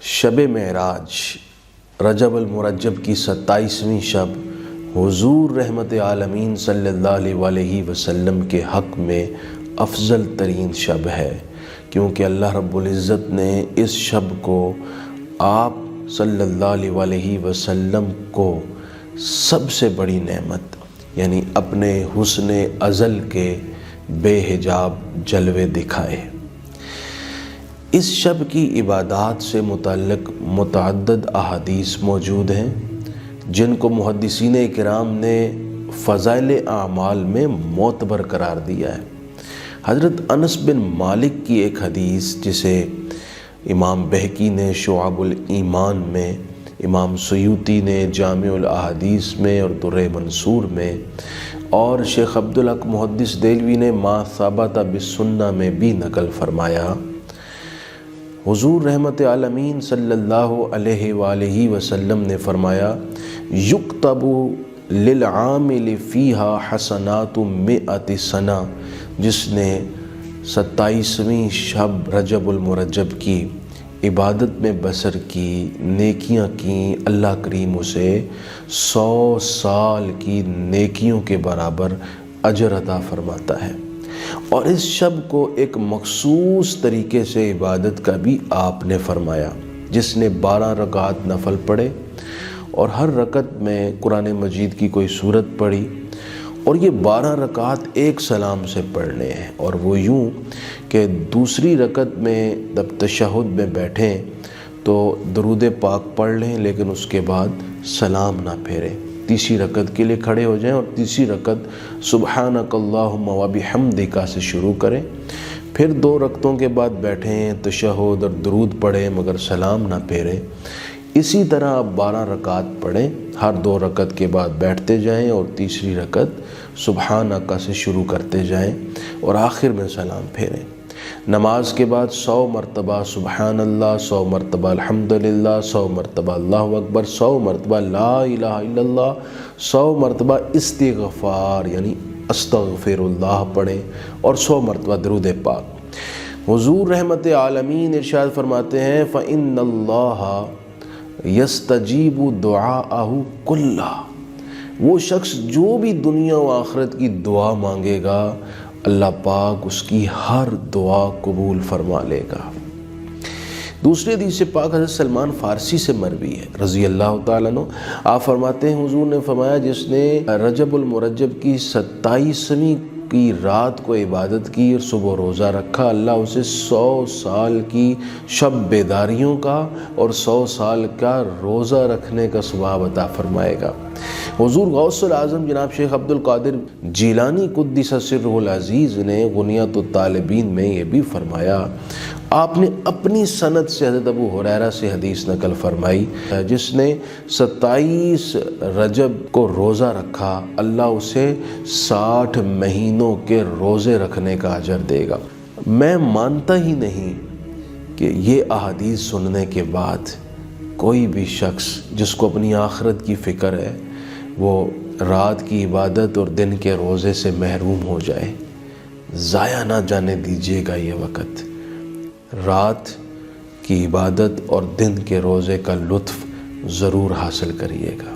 شب معراج رجب المرجب کی 27ویں شب حضور رحمت عالمین صلی اللہ علیہ وسلم کے حق میں افضل ترین شب ہے، کیونکہ اللہ رب العزت نے اس شب کو آپ صلی اللہ علیہ وسلم کو سب سے بڑی نعمت یعنی اپنے حسن ازل کے بے حجاب جلوے دکھائے۔ اس شب کی عبادات سے متعلق متعدد احادیث موجود ہیں، جن کو محدثین کرام نے فضائل اعمال میں معتبر قرار دیا ہے۔ حضرت انس بن مالک کی ایک حدیث جسے امام بہقی نے شعب الایمان میں، امام سیوطی نے جامع الاحادیث میں اور در منصور میں، اور شیخ عبدالحق محدث دہلوی نے ما ثبت بالسنہ میں بھی نقل فرمایا۔ حضور رحمت عالمین صلی اللہ علیہ وآلہ وسلم نے فرمایا، یکتب للعامل فیہا حسنات 100 سنہ، جس نے 27ویں شب رجب المرجب کی عبادت میں بسر کی، نیکیاں کیں، اللہ کریم اسے 100 سال کی نیکیوں کے برابر اجر عطا فرماتا ہے۔ اور اس شب کو ایک مخصوص طریقے سے عبادت کا بھی آپ نے فرمایا، جس نے 12 رکعات نفل پڑھے اور ہر رکعت میں قرآن مجید کی کوئی سورت پڑھی، اور یہ 12 رکعات ایک سلام سے پڑھنے ہیں، اور وہ یوں کہ دوسری رکعت میں جب تشہد میں بیٹھیں تو درود پاک پڑھ لیں، لیکن اس کے بعد سلام نہ پھیریں۔ تیسری رکعت کے لیے کھڑے ہو جائیں اور تیسری رکعت سبحانک اللہم و بحمدک سے شروع کریں، پھر 2 رکعتوں کے بعد بیٹھیں، تشہد اور درود پڑھیں مگر سلام نہ پھیریں۔ اسی طرح آپ 12 رکعات پڑھیں، ہر 2 رکعت کے بعد بیٹھتے جائیں اور تیسری رکعت سبحانک سے شروع کرتے جائیں اور آخر میں سلام پھیریں۔ نماز کے بعد 100 مرتبہ سبحان اللہ، 100 مرتبہ الحمدللہ، 100 مرتبہ اللہ اکبر، 100 مرتبہ لا الہ الا اللہ، 100 مرتبہ استغفار یعنی استغفر اللہ پڑھیں، اور 100 مرتبہ درود پاک۔ حضور رحمت عالمین ارشاد فرماتے ہیں، فإن اللہ یستجیب دعاءہ کلہ، وہ شخص جو بھی دنیا و آخرت کی دعا مانگے گا اللہ پاک اس کی ہر دعا قبول فرما لے گا۔ دوسری حدیث پاک حضرت سلمان فارسی سے مروی ہے رضی اللہ تعالیٰ عنہ، آپ فرماتے ہیں حضور نے فرمایا، جس نے رجب المرجب کی 27ویں کی رات کو عبادت کی اور صبح روزہ رکھا، اللہ اسے 100 سال کی شب بیداریوں کا اور 100 سال کا روزہ رکھنے کا ثواب عطا فرمائے گا۔ حضور غوث العظم جناب شیخ عبد القادر جیلانی قدس سرہ العزیز نے غنیۃ الطالبین میں یہ بھی فرمایا، آپ نے اپنی سند سے حضرت ابو ہریرہ سے حدیث نقل فرمائی، جس نے 27 رجب کو روزہ رکھا اللہ اسے 60 مہینوں کے روزے رکھنے کا اجر دے گا۔ میں مانتا ہی نہیں کہ یہ احادیث سننے کے بعد کوئی بھی شخص جس کو اپنی آخرت کی فکر ہے وہ رات کی عبادت اور دن کے روزے سے محروم ہو جائے۔ ضائع نہ جانے دیجیے گا یہ وقت، رات کی عبادت اور دن کے روزے کا لطف ضرور حاصل کریے گا۔